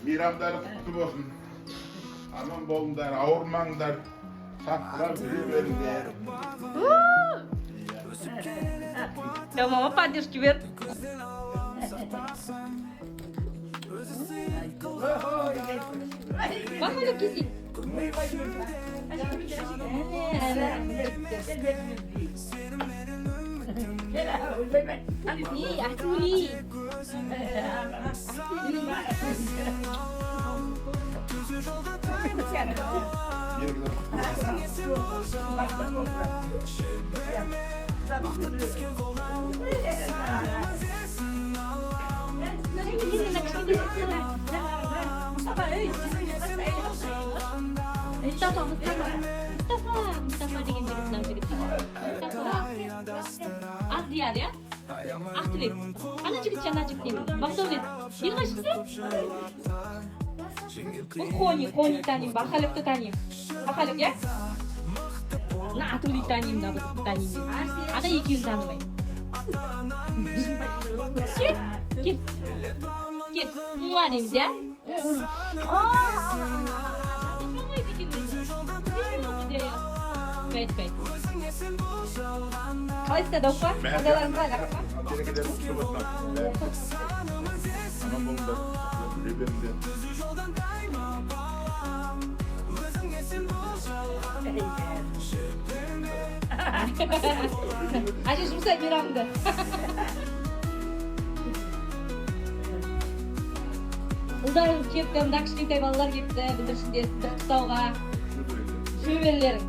мейрамдары құтты болсын. Аман болыңдар, ауырмаңдар. Сақтырап жүре беріңдер. Даумамам поддержки бер. Бақыт кесейік. Ахтули. Mustafa деген жігіт мынау жігіт. Ақ дияр, я? Ақтілек. Ана жігіт жаңа жігіт деймін. Бақдәулет. Не қашықсың? Бұл қони таним, Бақалепті таним. Бақалеп, я? Мына Атулик таним, да бұзықты таним. Ада екеуін танымай. Кет. Муа дейміз, я? Бәйт. Қалайсыздар, Даупа? Қадаларың қалай, Даупа? Мерекелерің құтты болсын. Аман болыңдар. Жүре беріңдер. Әже жұмсай мейрамды. Ұлдарым кепті, мына кішкентай балалар кепті, бүлдіршіндер сізді құттықтауға. Шөберелерің.